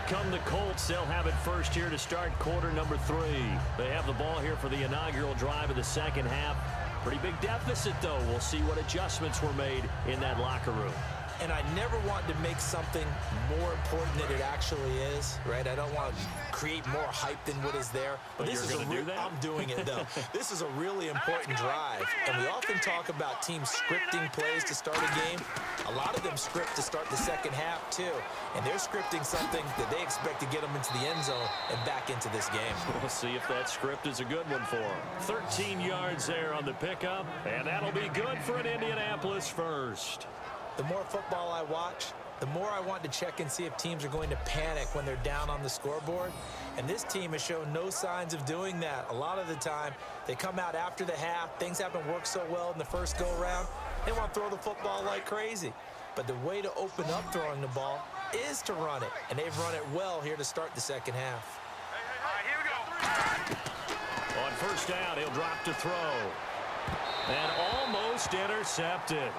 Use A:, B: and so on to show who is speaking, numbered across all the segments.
A: come the Colts. They'll have it first here to start quarter number 3. They have the ball here for the inaugural drive of the second half. Pretty big deficit, though. We'll see what adjustments were made in that locker room.
B: And I never want to make something more important than it actually is, right? I don't want to create more hype than what is there. But this is I'm doing it, though. This is a really important drive. And we often talk about teams scripting plays to start a game. A lot of them script to start the second half, too. And they're scripting something that they expect to get them into the end zone and back into this game.
A: We'll see if that script is a good one for them. 13 yards there on the pickup, and that'll be good for an Indianapolis first.
B: The more football I watch, the more I want to check and see if teams are going to panic when they're down on the scoreboard. And this team has shown no signs of doing that. A lot of the time, they come out after the half. Things haven't worked so well in the first go-around. They want to throw the football like crazy. But the way to open up throwing the ball is to run it. And they've run it well here to start the second half.
C: All right, here we go.
A: On first down, he'll drop to throw. And almost intercepted.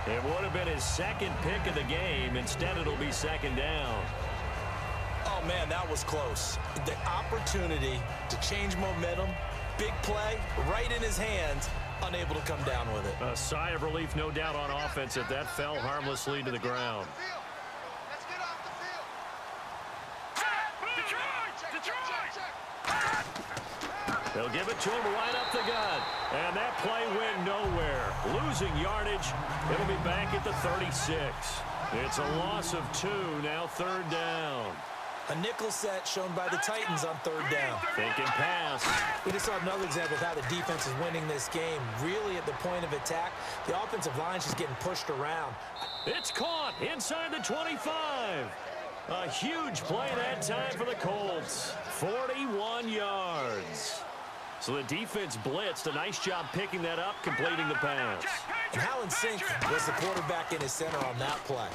A: It would have been his second pick of the game. Instead, it'll be second down.
B: Oh, man, that was close. The opportunity to change momentum, big play, right in his hands, unable to come down with it.
A: A sigh of relief, no doubt, on offense that fell harmlessly to the ground.
C: Let's get off the field. Detroit!
A: They'll give it to him right up the gut. And that play went nowhere. Losing yardage. It'll be back at the 36. It's a loss of 2, now third down.
B: A nickel set shown by the Titans on third down.
A: Thinking pass.
B: We just saw another example of how the defense is winning this game. Really at the point of attack, the offensive line's just getting pushed around.
A: It's caught inside the 25. A huge play that time for the Colts. 41 yards. So the defense blitzed. A nice job picking that up, completing the pass.
B: And how in sync was the quarterback in his center on that play?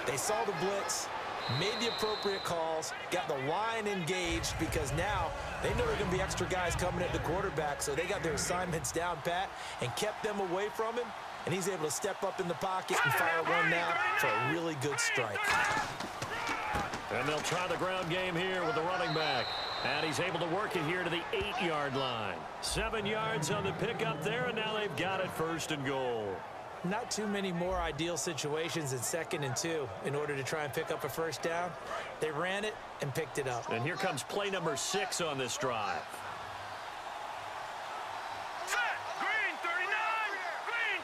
B: They saw the blitz, made the appropriate calls, got the line engaged because now they know there are going to be extra guys coming at the quarterback, so they got their assignments down pat and kept them away from him, and he's able to step up in the pocket and fire one now for a really good strike.
A: And they'll try the ground game here with the running back. And he's able to work it here to the 8-yard line. 7 yards on the pickup there, and now they've got it first and goal.
B: Not too many more ideal situations in 2nd and 2 in order to try and pick up a first down. They ran it and picked it up.
A: And here comes play number 6 on this drive.
C: Set. Green 39. Green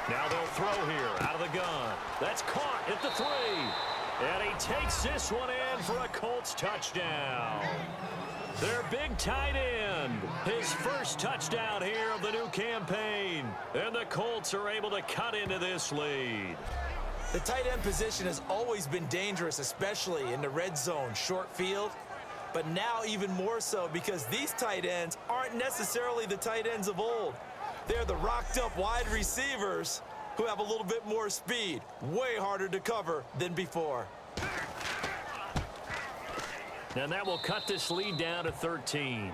C: 39.
A: Now they'll throw here out of the gun. That's caught at the 3. And he takes this one in for a Colts touchdown. Their big tight end. His first touchdown here of the new campaign. And the Colts are able to cut into this lead.
B: The tight end position has always been dangerous, especially in the red zone, short field. But now even more so because these tight ends aren't necessarily the tight ends of old. They're the rocked-up wide receivers who have a little bit more speed, way harder to cover than before.
A: And that will cut this lead down to 13.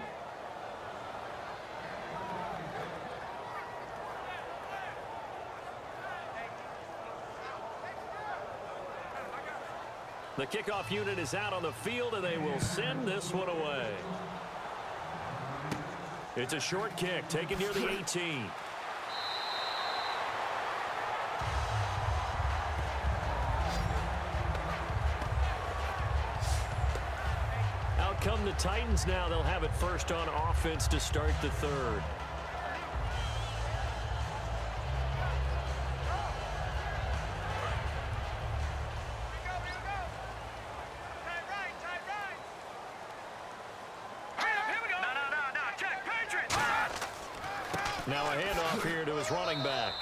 A: The kickoff unit is out on the field, and they will send this one away. It's a short kick, taken near the 18. Come the Titans now. They'll have it first on offense to start the third. Now a handoff here to his running back.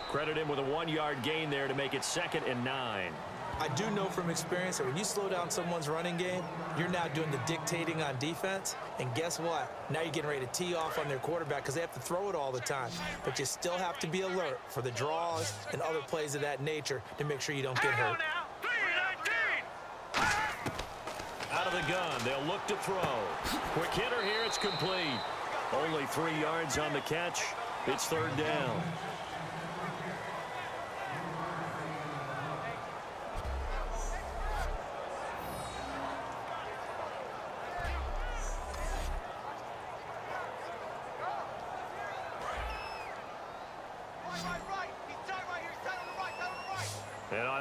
A: Credit him with a 1-yard gain there to make it 2nd and 9.
B: I do know from experience that when you slow down someone's running game, you're now doing the dictating on defense. And guess what? Now you're getting ready to tee off on their quarterback because they have to throw it all the time. But you still have to be alert for the draws and other plays of that nature to make sure you don't get hurt.
A: Out of the gun, they'll look to throw. Quick hitter here, it's complete. Only 3 yards on the catch. It's third down.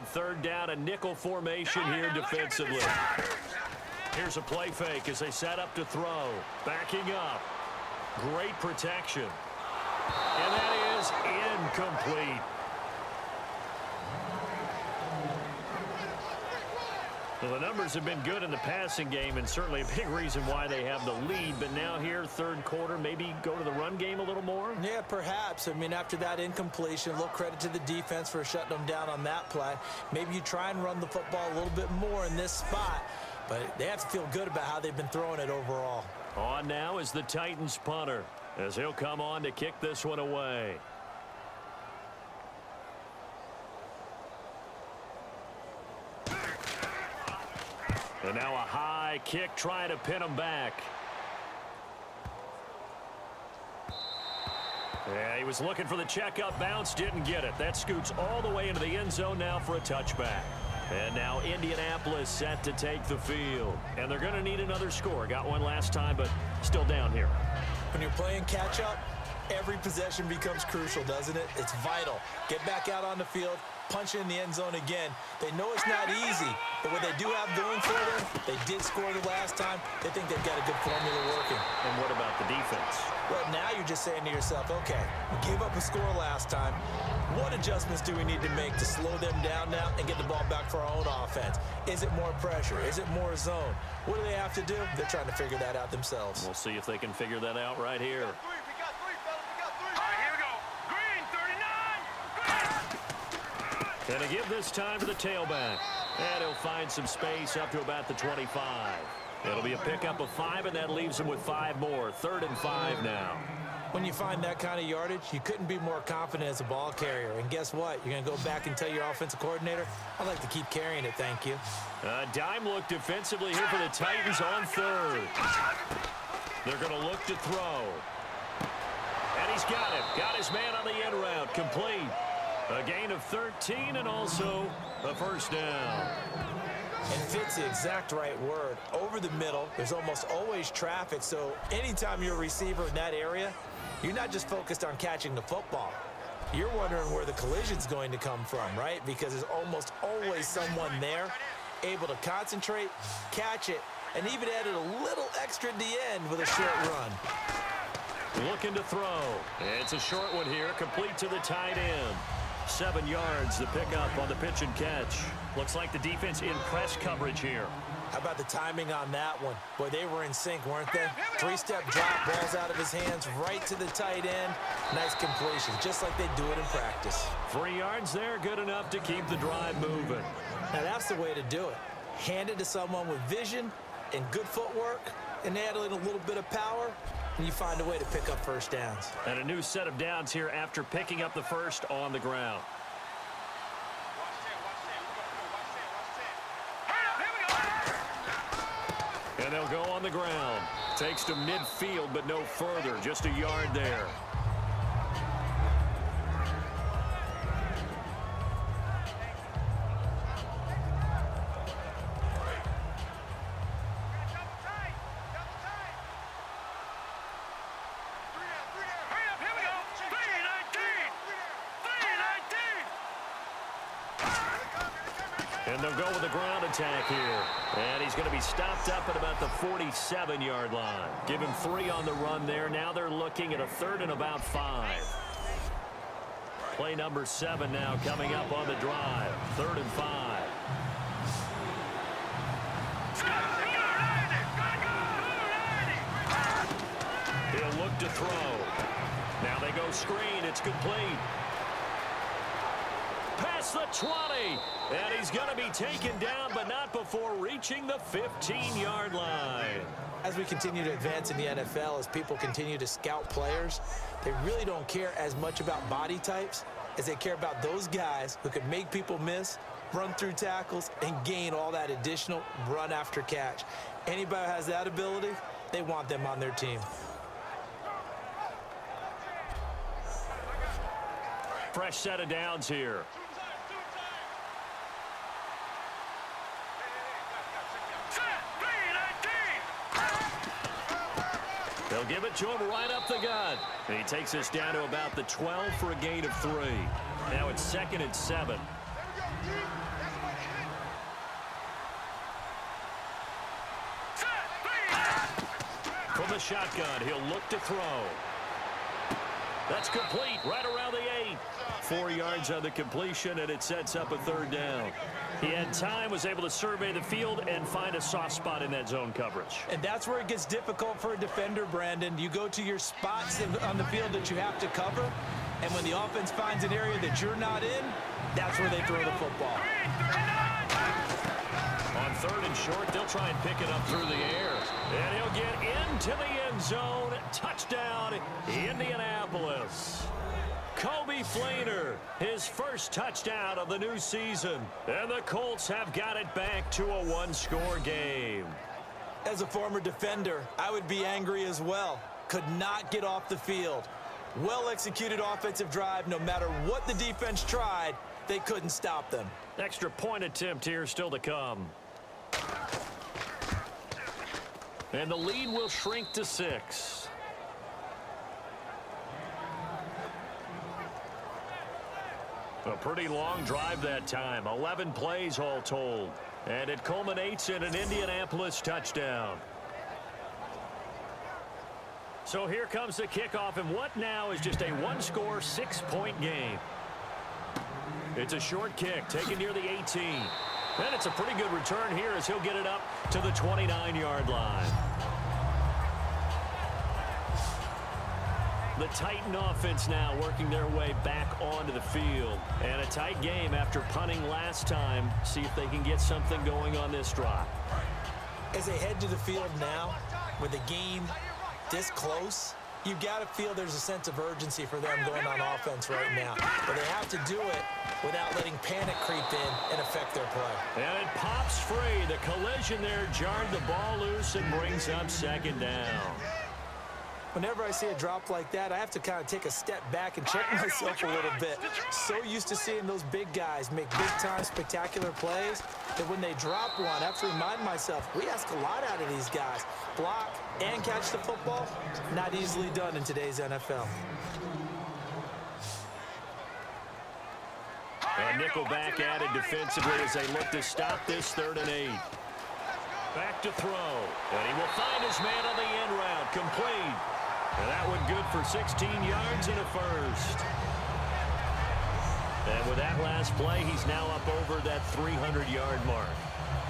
A: On third down, a nickel formation here defensively. Here's a play fake as they set up to throw. Backing up. Great protection. And that is incomplete. Well, the numbers have been good in the passing game, and certainly a big reason why they have the lead. But now here, third quarter, maybe go to the run game a little more?
B: Yeah, perhaps. I mean, after that incompletion, a little credit to the defense for shutting them down on that play. Maybe you try and run the football a little bit more in this spot. But they have to feel good about how they've been throwing it overall.
A: On now is the Titans punter, as he'll come on to kick this one away. And now a high kick trying to pin him back. Yeah, he was looking for the checkup bounce, didn't get it. That scoots all the way into the end zone now for a touchback. And now Indianapolis set to take the field. And they're going to need another score. Got one last time, but still down here.
B: When you're playing catch-up, every possession becomes crucial, doesn't it? It's vital. Get back out on the field, punch in the end zone again. They know it's not easy, but what they do have going for them, they did score the last time. They think they've got a good formula working.
A: And what about the defense?
B: Well, now you're just saying to yourself, okay, we gave up a score last time. What adjustments do we need to make to slow them down now and get the ball back for our own offense? Is it more pressure? Is it more zone? What do they have to do? They're trying to figure that out themselves.
A: We'll see if they can figure that out right here.
C: We got three, fellas. We got three. All right, here we go. Green, 39.
A: And to give this time to the tailback. And he'll find some space up to about the 25. It'll be a pickup of 5, and that leaves him with 5 more. 3rd and 5 now.
B: When you find that kind of yardage, you couldn't be more confident as a ball carrier. And guess what? You're going to go back and tell your offensive coordinator, I'd like to keep carrying it, thank you.
A: A dime look defensively here for the Titans on 3rd. They're going to look to throw. And he's got it. Got his man on the end route. Complete. A gain of 13 and also a first down.
B: And fits the exact right word. Over the middle, there's almost always traffic. So anytime you're a receiver in that area, you're not just focused on catching the football. You're wondering where the collision's going to come from, right? Because there's almost always someone there able to concentrate, catch it, and even added a little extra at the end with a short run.
A: Looking to throw. It's a short one here, complete to the tight end. 7 yards to pick up on the pitch and catch. Looks like the defense in press coverage here.
B: How about the timing on that one? Boy, they were in sync, weren't they? 3-step drop, balls out of his hands, right to the tight end. Nice completion, just like they do it in practice.
A: 3 yards there, good enough to keep the drive moving.
B: Now, that's the way to do it. Hand it to someone with vision and good footwork, and add in a little bit of power, and you find a way to pick up first downs.
A: And a new set of downs here after picking up the first on the ground. And they'll go on the ground. Takes to midfield, but no further. Just a yard there. And they'll go with the ground attack here. And he's going to be stopped up at about the 47-yard line. Give him 3 on the run there. Now they're looking at a 3rd and about 5. Play number 7 now coming up on the drive. 3rd and 5. He'll look to throw. Now they go screen. It's complete. Past the 20. And he's going to be taken down, but not before reaching the 15-yard line.
B: As we continue to advance in the NFL, as people continue to scout players, they really don't care as much about body types as they care about those guys who can make people miss, run through tackles, and gain all that additional run after catch. Anybody who has that ability, they want them on their team.
A: Fresh set of downs here. They'll give it to him right up the gut. And he takes us down to about the 12 for a gain of 3. Now it's 2nd and 7. From the shotgun, he'll look to throw. That's complete right around the 8. 4 yards on the completion, and it sets up a third down. He had time, was able to survey the field and find a soft spot in that zone coverage.
B: And that's where it gets difficult for a defender, Brandon. You go to your spots on the field that you have to cover, and when the offense finds an area that you're not in, that's where they throw the football.
A: On 3rd and short, they'll try and pick it up through the air. And he'll get into the end zone. Touchdown, Indianapolis. Kobe Fleener, his first touchdown of the new season. And the Colts have got it back to a 1-score game.
B: As a former defender, I would be angry as well. Could not get off the field. Well-executed offensive drive. No matter what the defense tried, they couldn't stop them.
A: Extra point attempt here still to come. And the lead will shrink to 6. A pretty long drive that time. 11 plays all told. And it culminates in an Indianapolis touchdown. So here comes the kickoff, and what now is just a 1-score, 6-point game. It's a short kick taken near the 18. And it's a pretty good return here as he'll get it up to the 29-yard line. The Titan offense now working their way back onto the field. And a tight game after punting last time. See if they can get something going on this drive.
B: As they head to the field now, with the game this close, you've got to feel there's a sense of urgency for them going on offense right now. But they have to do it without letting panic creep in and affect their play.
A: And it pops free. The collision there jarred the ball loose and brings up 2nd down.
B: Whenever I see a drop like that, I have to kind of take a step back and check myself a little bit. So used to seeing those big guys make big-time spectacular plays that when they drop one, I have to remind myself, we ask a lot out of these guys. Block and catch the football, not easily done in today's NFL.
A: A nickelback added defensively as they look to stop this 3rd and 8. Back to throw. And he will find his man on the end route. Complete. And that one good for 16 yards and a first. And with that last play, he's now up over that 300-yard mark.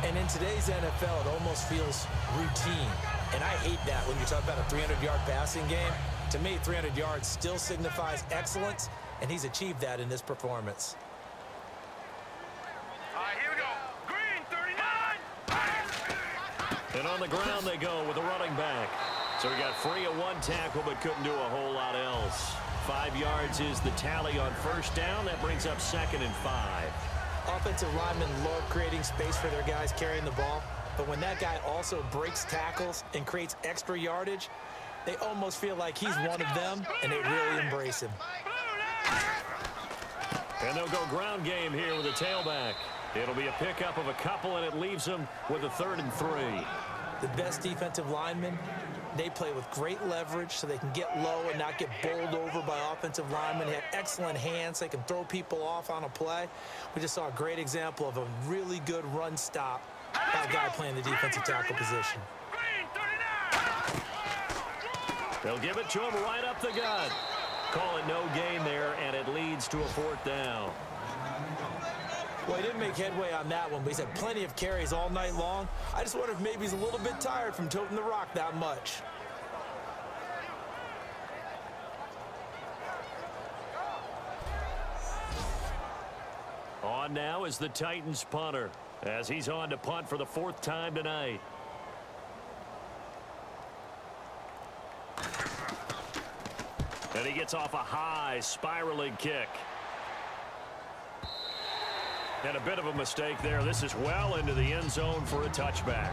B: And in today's NFL, it almost feels routine. And I hate that when you talk about a 300-yard passing game. To me, 300 yards still signifies excellence, and he's achieved that in this performance.
C: Here we go. Green, 39.
A: And on the ground they go with a running back. So he got free of 1 tackle but couldn't do a whole lot else. 5 yards is the tally on 1st down. That brings up 2nd and 5.
B: Offensive linemen love creating space for their guys carrying the ball. But when that guy also breaks tackles and creates extra yardage, they almost feel like he's one of them, and they really embrace him.
A: And they'll go ground game here with a tailback. It'll be a pickup of a couple, and it leaves them with a 3rd and 3.
B: The best defensive linemen, they play with great leverage so they can get low and not get bowled over by offensive linemen. They have excellent hands. They can throw people off on a play. We just saw a great example of a really good run stop by a guy playing the defensive tackle position.
A: They'll give it to him right up the gut. Call it no gain there, and it leads to a 4th down.
B: Well, he didn't make headway on that one, but he's had plenty of carries all night long. I just wonder if maybe he's a little bit tired from toting the rock that much.
A: On now is the Titans punter as he's on to punt for the 4th time tonight. And he gets off a high spiraling kick. And a bit of a mistake there. This is well into the end zone for a touchback.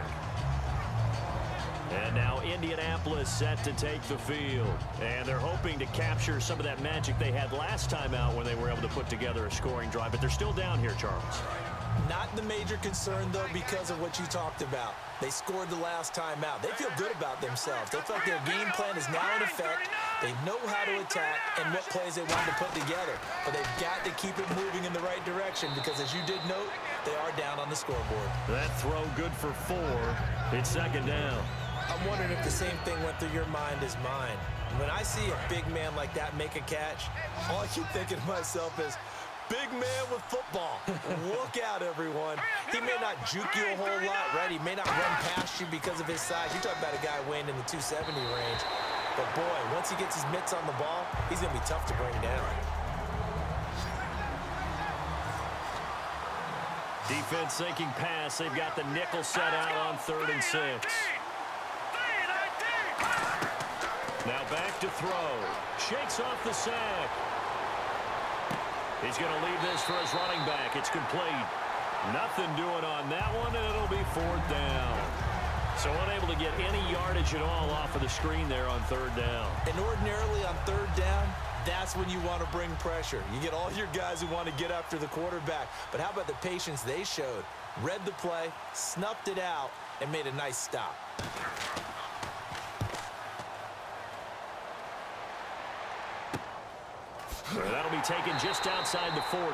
A: And now Indianapolis set to take the field. And they're hoping to capture some of that magic they had last time out when they were able to put together a scoring drive. But they're still down here, Charles.
B: Not the major concern, though, because of what you talked about. They scored the last time out. They feel good about themselves. They feel like their game plan is now in effect. They know how to attack and what plays they want to put together. But they've got to keep it moving in the right direction because, as you did note, they are down on the scoreboard.
A: That throw good for 4. It's 2nd down.
B: I'm wondering if the same thing went through your mind as mine. When I see a big man like that make a catch, all I keep thinking to myself is, big man with football. Look out, everyone. He may not juke you a whole lot, right? He may not run past you because of his size. You're talking about a guy weighing in the 270 range. But, boy, once he gets his mitts on the ball, he's going to be tough to bring down.
A: Defense sinking pass. They've got the nickel set out on 3rd and 6. Now back to throw. Shakes off the sack. He's going to leave this for his running back. It's complete. Nothing doing on that one, and it'll be 4th down. So unable to get any yardage at all off of the screen there on 3rd down.
B: And ordinarily on 3rd down, that's when you want to bring pressure. You get all your guys who want to get after the quarterback. But how about the patience they showed? Read the play, snuffed it out, and made a nice stop.
A: So that'll be taken just outside the 40.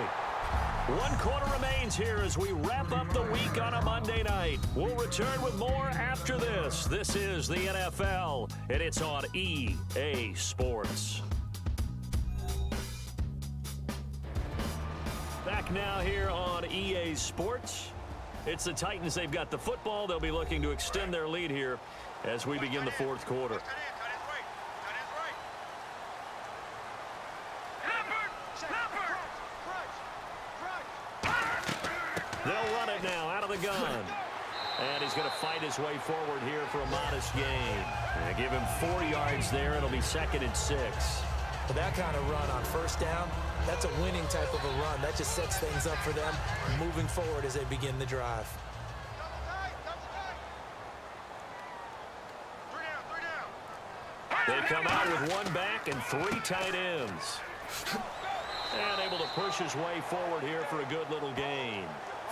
A: 1 quarter remains here as we wrap up the week on a Monday night. We'll return with more after this. This is the NFL, and it's on EA Sports. Back now here on EA Sports. It's the Titans. They've got the football. They'll be looking to extend their lead here as we begin the 4th quarter. They'll run it now out of the gun. And he's going to fight his way forward here for a modest gain. And give him 4 yards there. It'll be 2nd and 6.
B: But that kind of run on 1st down, that's a winning type of a run. That just sets things up for them moving forward as they begin the drive.
A: They come out with 1 back and 3 tight ends. And able to push his way forward here for a good little gain.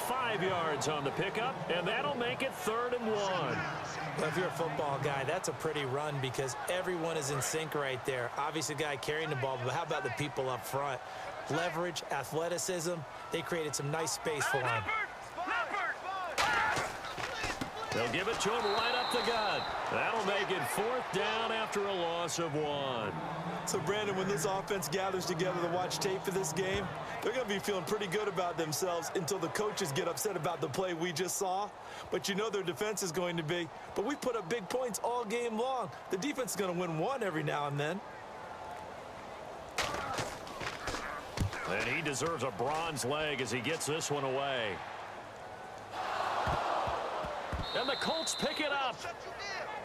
A: 5 yards on the pickup, and that'll make it 3rd and 1.
B: Well, if you're a football guy, that's a pretty run because everyone is in sync right there. Obviously, the guy carrying the ball, but how about the people up front? Leverage, athleticism, they created some nice space for him.
A: They'll give it to him right up the gut. That'll make it 4th down after a loss of 1.
B: So, Brandon, when this offense gathers together to watch tape for this game, they're going to be feeling pretty good about themselves until the coaches get upset about the play we just saw. But you know their defense is going to be. But we put up big points all game long. The defense is going to win 1 every now and then.
A: And he deserves a bronze leg as he gets this one away. And the Colts pick it up.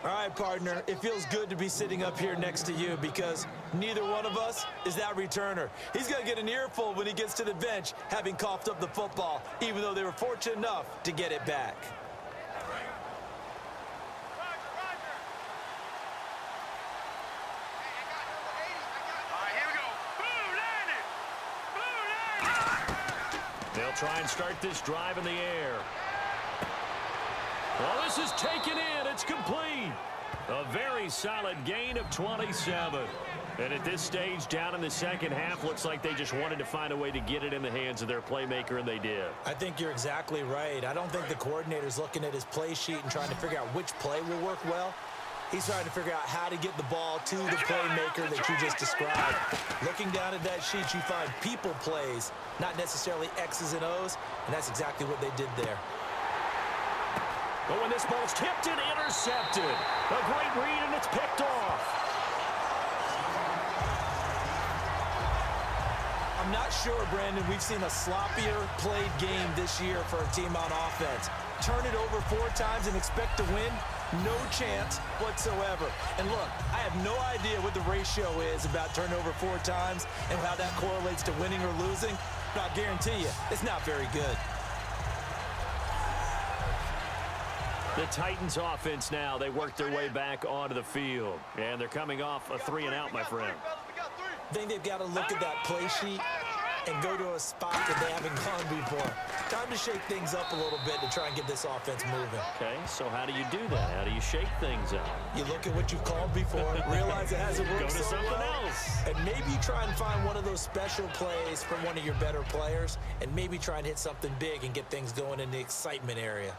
B: All right, partner, it feels good to be sitting up here next to you because neither one of us is that returner. He's going to get an earful when he gets to the bench, having coughed up the football, even though they were fortunate enough to get it back.
A: They'll try and start this drive in the air. Well, this is taken in. It's complete. A very solid gain of 27. And at this stage, down in the 2nd half, looks like they just wanted to find a way to get it in the hands of their playmaker, and they did.
B: I think you're exactly right. I don't think the coordinator's looking at his play sheet and trying to figure out which play will work well. He's trying to figure out how to get the ball to the playmaker that you just described. Looking down at that sheet, you find people plays, not necessarily X's and O's, and that's exactly what they did there.
A: But when this ball's tipped and intercepted, a great read, and it's picked off.
B: I'm not sure, Brandon, we've seen a sloppier played game this year for a team on offense. Turn it over 4 times and expect to win? No chance whatsoever. And look, I have no idea what the ratio is about turnover 4 times and how that correlates to winning or losing, but I'll guarantee you, it's not very good.
A: The Titans offense now, they work their way back onto the field. And they're coming off a 3 and out, my friend.
B: I think they've got to look at that play sheet and go to a spot that they haven't gone before. Time to shake things up a little bit to try and get this offense moving.
A: Okay, so how do you do that? How do you shake things up?
B: You look at what you've called before, realize it hasn't worked
A: Go to
B: so
A: something
B: well,
A: else.
B: and maybe try and find one of those special plays from one of your better players, and maybe try and hit something big and get things going in the excitement area.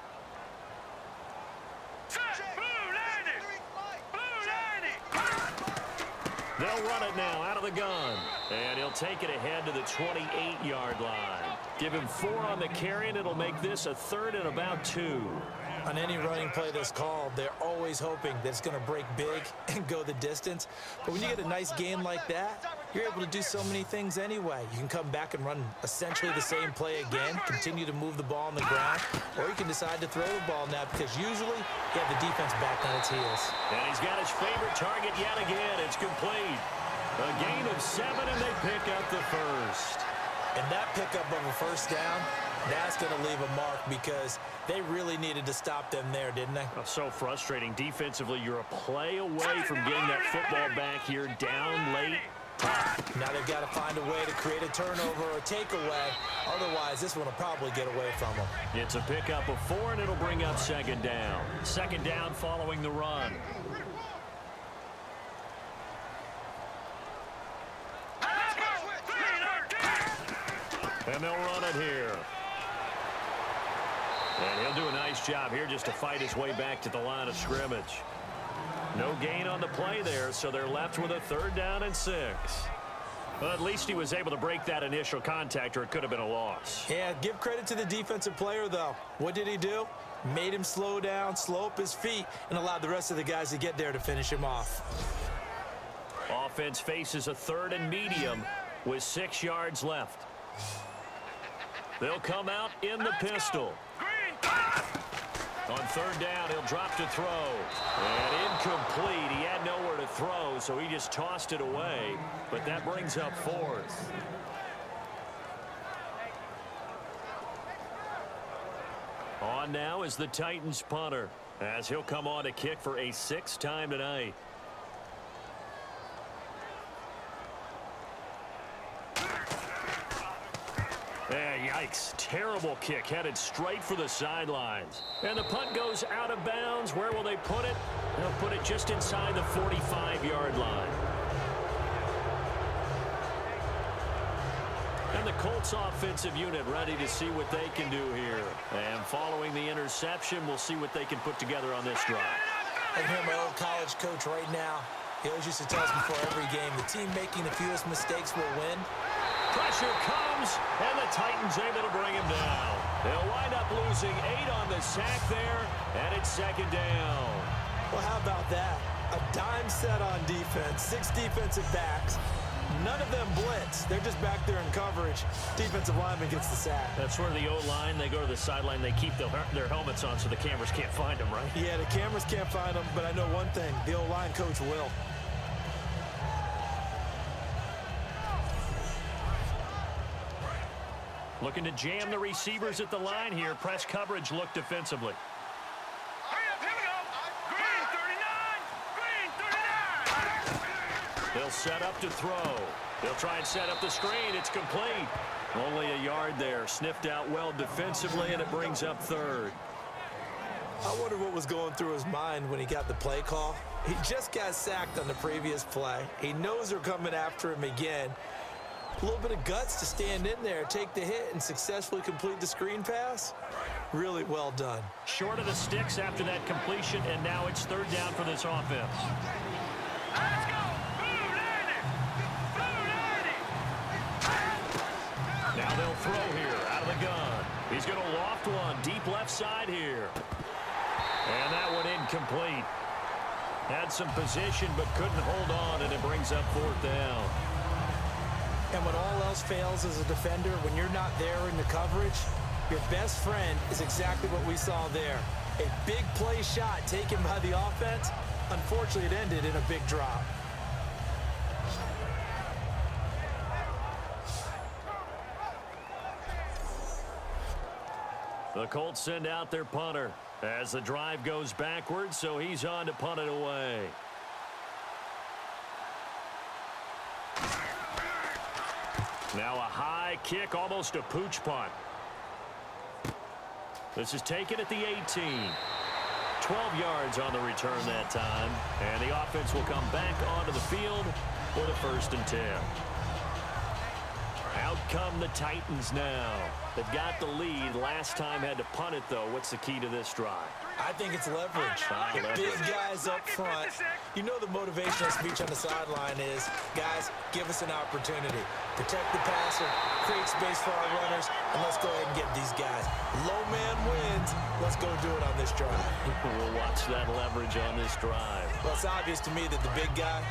A: They'll run it now out of the gun. And he'll take it ahead to the 28-yard line. Give him 4 on the carry, and it'll make this a 3rd and about 2.
B: On any running play that's called, they're always hoping that it's going to break big and go the distance. But when you get a nice game like that, you're able to do so many things anyway. You can come back and run essentially the same play again, continue to move the ball on the ground, or you can decide to throw the ball now because usually you have the defense back on its heels.
A: And he's got his favorite target yet again. It's complete. A gain of 7, and they pick up the first.
B: And that pickup of a first down, that's going to leave a mark because they really needed to stop them there, didn't they?
A: Oh, so frustrating. Defensively, you're a play away from getting that football back here down late.
B: Now they've got to find a way to create a turnover or a takeaway. Otherwise, this one will probably get away from them.
A: It's a pickup of 4, and it'll bring up 2nd down. 2nd down following the run. And they'll run it here. And he'll do a nice job here just to fight his way back to the line of scrimmage. No gain on the play there, so they're left with a 3rd down and 6. Well, at least he was able to break that initial contact, or it could have been a loss.
B: Yeah, give credit to the defensive player, though. What did he do? Made him slow down, slow up his feet, and allowed the rest of the guys to get there to finish him off.
A: Offense faces a 3rd and medium with 6 yards left. They'll come out in the pistol. On 3rd down, he'll drop to throw. And incomplete. He had nowhere to throw, so he just tossed it away. But that brings up 4th. On now is the Titans punter, as he'll come on to kick for a 6th time tonight. Yikes. Terrible kick headed straight for the sidelines. And the punt goes out of bounds. Where will they put it? They'll put it just inside the 45-yard line. And the Colts offensive unit ready to see what they can do here. And following the interception, we'll see what they can put together on this drive.
B: I can hear my old college coach right now. He always used to tell us before every game, the team making the fewest mistakes will win.
A: Pressure comes, and the Titans able to bring him down. They'll wind up losing 8 on the sack there, and it's 2nd down.
B: Well, how about that? A dime set on defense, 6 defensive backs. None of them blitz. They're just back there in coverage. Defensive lineman gets the sack.
A: That's where the O-line, they go to the sideline, they keep their helmets on so the cameras can't find them, right?
B: Yeah, the cameras can't find them, but I know one thing. The O-line coach will.
A: Looking to jam the receivers at the line here. Press coverage look defensively.
C: Here we go. Green 39. Green 39.
A: They'll set up to throw. They'll try and set up the screen. It's complete. Only a yard there. Sniffed out well defensively, and it brings up 3rd.
B: I wonder what was going through his mind when he got the play call. He just got sacked on the previous play. He knows they're coming after him again. A little bit of guts to stand in there, take the hit, and successfully complete the screen pass. Really well done.
A: Short of the sticks after that completion, and now it's 3rd down for this offense.
C: Let's go. Blue 90.
A: Now they'll throw here out of the gun. He's going to loft one deep left side here. And that one incomplete. Had some position but couldn't hold on, and it brings up 4th down.
B: And when all else fails as a defender, when you're not there in the coverage, your best friend is exactly what we saw there. A big play shot taken by the offense. Unfortunately, it ended in a big drop.
A: The Colts send out their punter as the drive goes backwards, so he's on to punt it away. Now a high kick, almost a pooch punt. This is taken at the 18. 12 yards on the return that time. And the offense will come back onto the field for the 1st and 10. Out come the Titans now. They've got the lead. Last time had to punt it, though. What's the key to this drive?
B: I think it's leverage. Big guys up front. You know the motivational speech on the sideline is, guys, give us an opportunity. Protect the passer, create space for our runners, and let's go ahead and get these guys. Low man wins. Let's go do it on this drive.
A: We'll watch that leverage on this drive.
B: Well, it's obvious to me that the big guy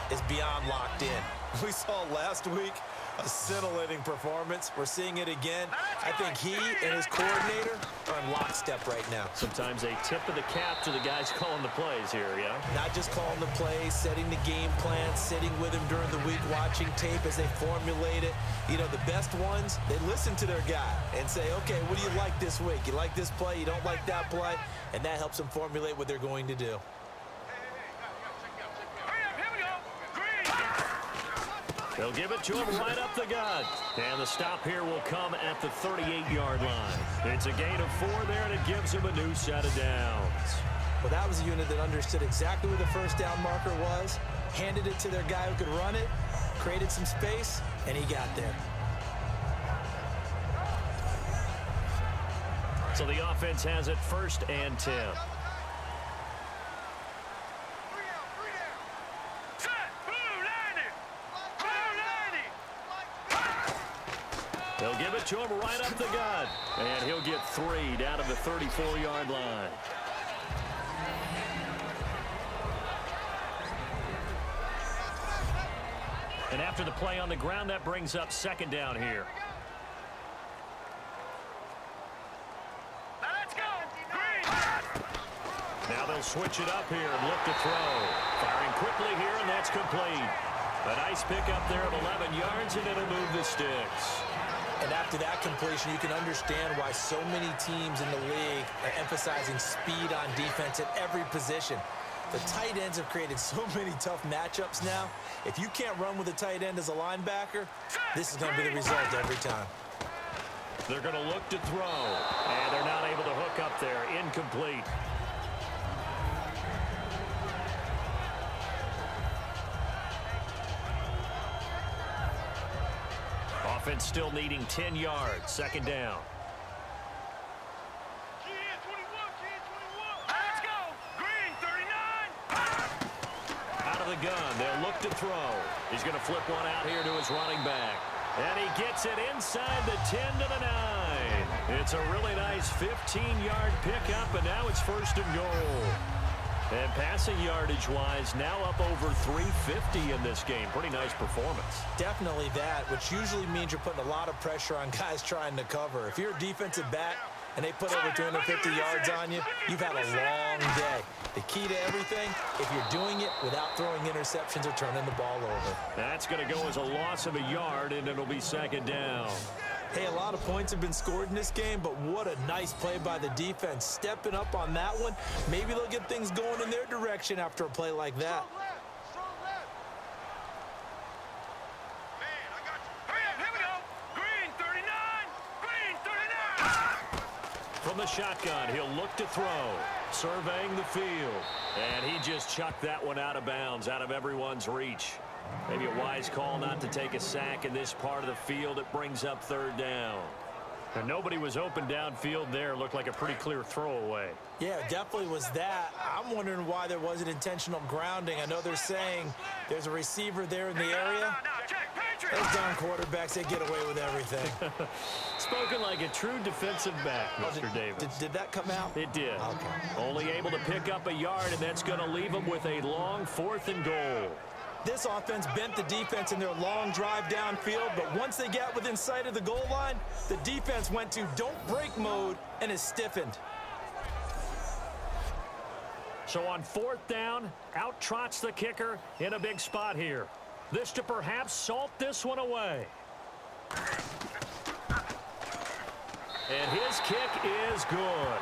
B: is beyond locked in. We saw last week a scintillating performance. We're seeing it again. I think he and his coordinator are in lockstep right now.
A: Sometimes a tip of the cap to the guys calling the plays here, yeah?
B: Not just calling the plays, setting the game plan, sitting with him during the week, watching tape as they formulate it. You know, the best ones, they listen to their guy and say, okay, what do you like this week? You like this play? You don't like that play? And that helps them formulate what they're going to do.
A: They'll give it to him right up the gut. And the stop here will come at the 38-yard line. It's a gain of 4 there, and it gives him a new set of downs.
B: Well, that was a unit that understood exactly where the first down marker was, handed it to their guy who could run it, created some space, and he got there.
A: So the offense has it 1st and 10. They'll give it to him right up the gut. And he'll get 3 down to the 34-yard line. And after the play on the ground, that brings up 2nd down here.
C: Let's go. Green.
A: Now they'll switch it up here and look to throw. Firing quickly here, and that's complete. A nice pickup there of 11 yards, and it'll move the sticks.
B: And after that completion, you can understand why so many teams in the league are emphasizing speed on defense at every position. The tight ends have created so many tough matchups now. If you can't run with a tight end as a linebacker, this is going to be the result every time.
A: They're going to look to throw, and they're not able to hook up there. Incomplete. Offense still needing 10 yards. 2nd down.
C: Let's go. Green, 39.
A: Out of the gun. They'll look to throw. He's going to flip one out here to his running back. And he gets it inside the 10 to the 9. It's a really nice 15-yard pickup, and now it's 1st and goal. And passing yardage-wise, now up over 350 in this game. Pretty nice performance.
B: Definitely that, which usually means you're putting a lot of pressure on guys trying to cover. If you're a defensive back and they put over 250 yards on you, you've had a long day. The key to everything, if you're doing it without throwing interceptions or turning the ball over.
A: That's going to go as a loss of a yard, and it'll be 2nd down.
B: Hey, a lot of points have been scored in this game, but what a nice play by the defense. Stepping up on that one, maybe they'll get things going in their direction after a play like that.
A: From the shotgun, he'll look to throw. Surveying the field. And he just chucked that one out of bounds, out of everyone's reach. Maybe a wise call not to take a sack in this part of the field. It brings up 3rd down. And nobody was open downfield there. Looked like a pretty clear throwaway.
B: Yeah, definitely was that. I'm wondering why there wasn't intentional grounding. I know they're saying there's a receiver there in the area. Those darn quarterbacks, they get away with everything.
A: Spoken like a true defensive back, Mr. Davis.
B: Did that come out?
A: It did.
B: Okay.
A: Only able to pick up a yard, and that's going to leave them with a long 4th and goal.
B: This offense bent the defense in their long drive downfield, but once they got within sight of the goal line, the defense went to don't break mode and is stiffened.
A: So on 4th down, out trots the kicker in a big spot here. This to perhaps salt this one away. And his kick is good.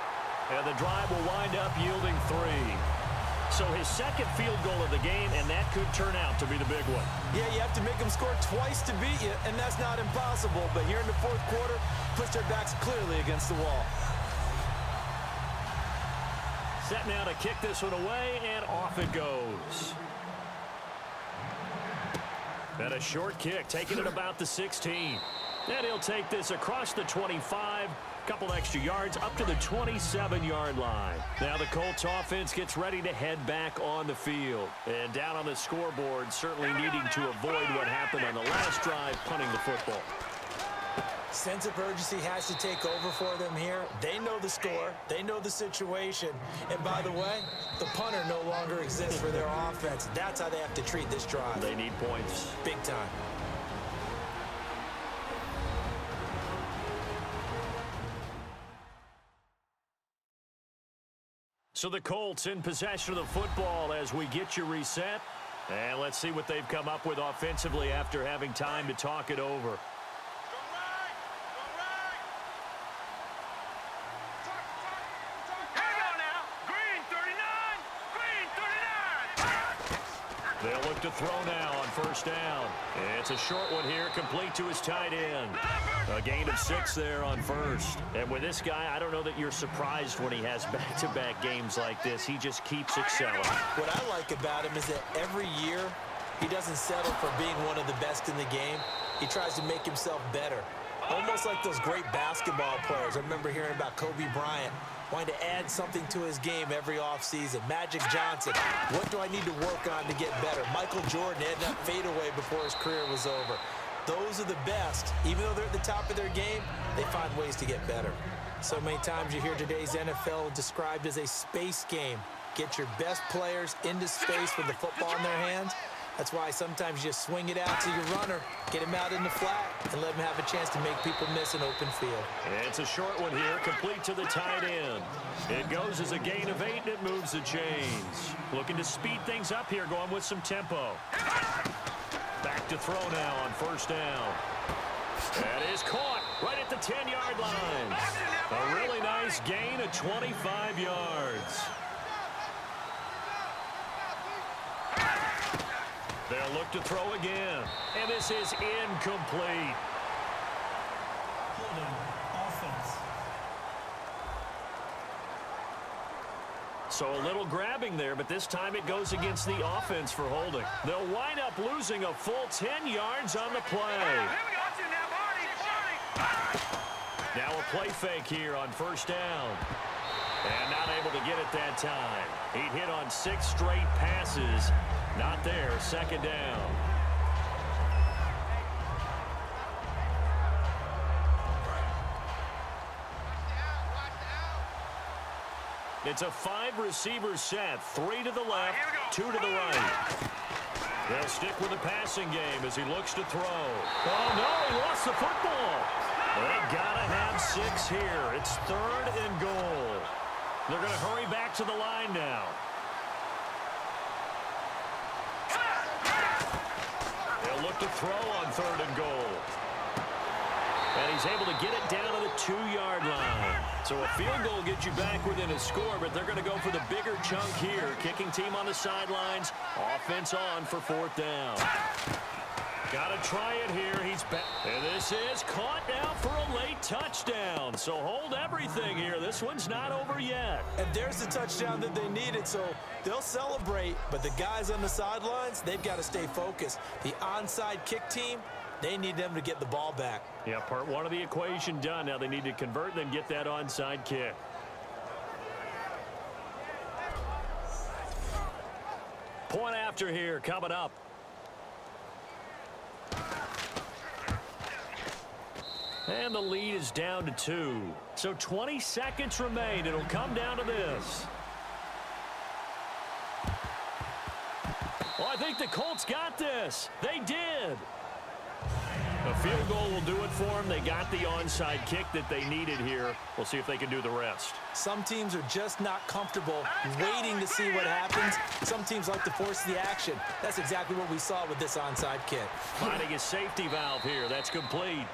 A: And the drive will wind up yielding 3. So his 2nd field goal of the game, and that could turn out to be the big one.
B: Yeah, you have to make them score twice to beat you, and that's not impossible. But here in the 4th quarter, push their backs clearly against the wall.
A: Set now to kick this one away, and off it goes. And a short kick, taking it about the 16. And he'll take this across the 25, couple extra yards up to the 27-yard line. Now the Colts offense gets ready to head back on the field. And down on the scoreboard, certainly needing to avoid what happened on the last drive, punting the football.
B: Sense of urgency has to take over for them here. They know the score. They know the situation. And by the way, the punter no longer exists for their offense. That's how they have to treat this drive.
A: They need points.
B: Big time.
A: So the Colts in possession of the football as we get you reset. And let's see what they've come up with offensively after having time to talk it over. They'll look to throw now on first down. It's a short one here, complete to his tight end. A gain of 6 there on first. And with this guy, I don't know that you're surprised when he has back-to-back games like this. He just keeps excelling.
B: What I like about him is that every year he doesn't settle for being one of the best in the game. He tries to make himself better. Almost like those great basketball players. I remember hearing about Kobe Bryant wanting to add something to his game every offseason. Magic Johnson, what do I need to work on to get better? Michael Jordan had that fadeaway before his career was over. Those are the best. Even though they're at the top of their game, they find ways to get better. So many times you hear today's NFL described as a space game. Get your best players into space with the football in their hands. That's why sometimes you just swing it out to your runner, get him out in the flat, and let him have a chance to make people miss an open field.
A: It's a short one here, complete to the tight end. It goes as a gain of 8, and it moves the chains. Looking to speed things up here, going with some tempo. Back to throw now on first down. That is caught right at the 10-yard line. A really nice gain of 25 yards. They'll look to throw again, and this is incomplete.
D: Holding offense.
A: So a little grabbing there, but this time it goes against the offense for holding. They'll wind up losing a full 10 yards on the play. Now a play fake here on first down. And not able to get it that time. He'd hit on 6 straight passes. Not there, second down. It's a 5-receiver set. 3 to the left, 2 to the right. They'll stick with the passing game as he looks to throw. Oh, no, he lost the football. They gotta have 6 here. It's 3rd and goal. They're going to hurry back to the line now. They'll look to throw on 3rd and goal. And he's able to get it down to the 2-yard line. So a field goal gets you back within a score, but they're going to go for the bigger chunk here. Kicking team on the sidelines. Offense on for 4th down. Got to try it here. He's back. And this is caught now for a late touchdown. So hold everything here. This one's not over yet.
B: And there's the touchdown that they needed, so they'll celebrate. But the guys on the sidelines, they've got to stay focused. The onside kick team, they need them to get the ball back.
A: Yeah, part 1 of the equation done. Now they need to convert and then get that onside kick. Point after here coming up. And the lead is down to 2. So 20 seconds remain. It'll come down to this. Oh, I think the Colts got this. They did. A field goal will do it for them. They got the onside kick that they needed here. We'll see if they can do the rest.
B: Some teams are just not comfortable waiting to see what happens. Some teams like to force the action. That's exactly what we saw with this onside kick.
A: Finding his safety valve here. That's complete.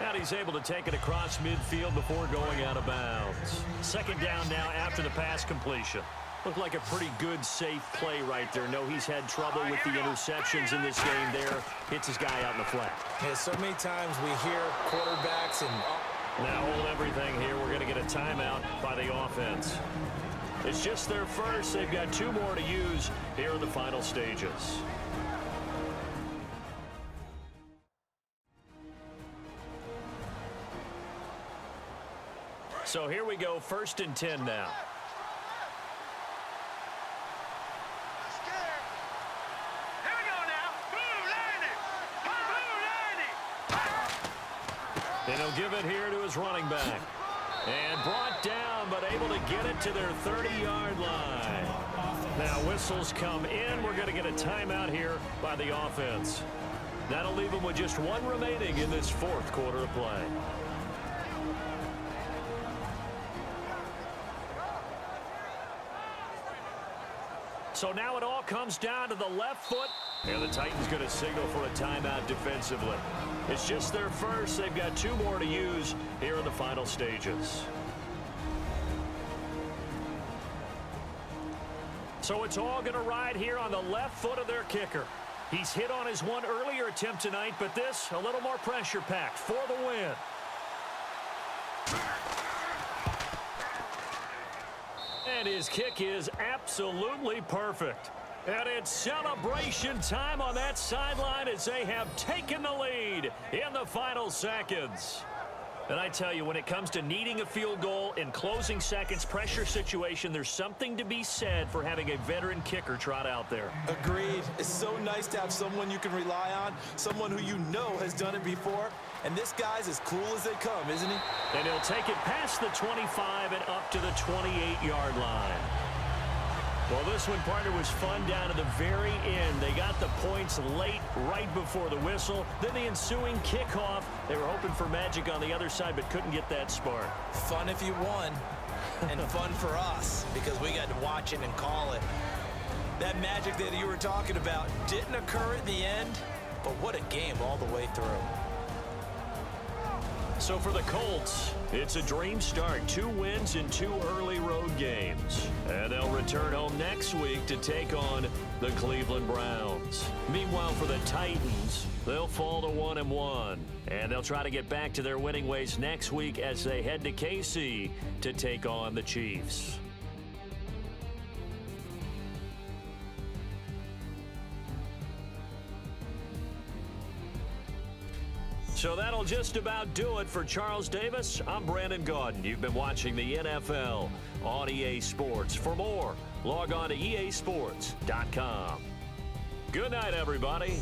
A: And he's able to take it across midfield before going out of bounds. Second down now after the pass completion. Looked like a pretty good, safe play right there. No, he's had trouble with the interceptions in this game there. Hits his guy out in the flat.
B: Yeah, so many times we hear quarterbacks and...
A: Now hold everything here. We're going to get a timeout by the offense. It's just their first. They've got 2 more to use here in the final stages. So here we go, 1st and 10 now.
C: Here we go now. Blue landing.
A: And he'll give it here to his running back. And brought down, but able to get it to their 30-yard line. Now whistles come in. We're going to get a timeout here by the offense. That'll leave them with just one remaining in this 4th quarter of play. So now it all comes down to the left foot. And the Titans going to signal for a timeout defensively. It's just their first. They've got 2 more to use here in the final stages. So it's all going to ride here on the left foot of their kicker. He's hit on his one earlier attempt tonight, but this a little more pressure-packed for the win. And his kick is absolutely perfect. And it's celebration time on that sideline as they have taken the lead in the final seconds. And I tell you, when it comes to needing a field goal in closing seconds, pressure situation, there's something to be said for having a veteran kicker trot out there.
B: Agreed. It's so nice to have someone you can rely on, someone who you know has done it before. And this guy's as cool as they come, isn't he?
A: And he'll take it past the 25 and up to the 28-yard line. Well, this one, partner, was fun down to the very end. They got the points late, right before the whistle. Then the ensuing kickoff. They were hoping for magic on the other side, but couldn't get that spark.
B: Fun if you won, and fun for us, because we got to watch it and call it. That magic that you were talking about didn't occur at the end, but what a game all the way through.
A: So for the Colts, it's a dream start. 2 wins in 2 early road games. And they'll return home next week to take on the Cleveland Browns. Meanwhile, for the Titans, they'll fall to 1-1. And they'll try to get back to their winning ways next week as they head to KC to take on the Chiefs. So that'll just about do it for Charles Davis. I'm Brandon Gaudin. You've been watching the NFL on EA Sports. For more, log on to easports.com. Good night, everybody.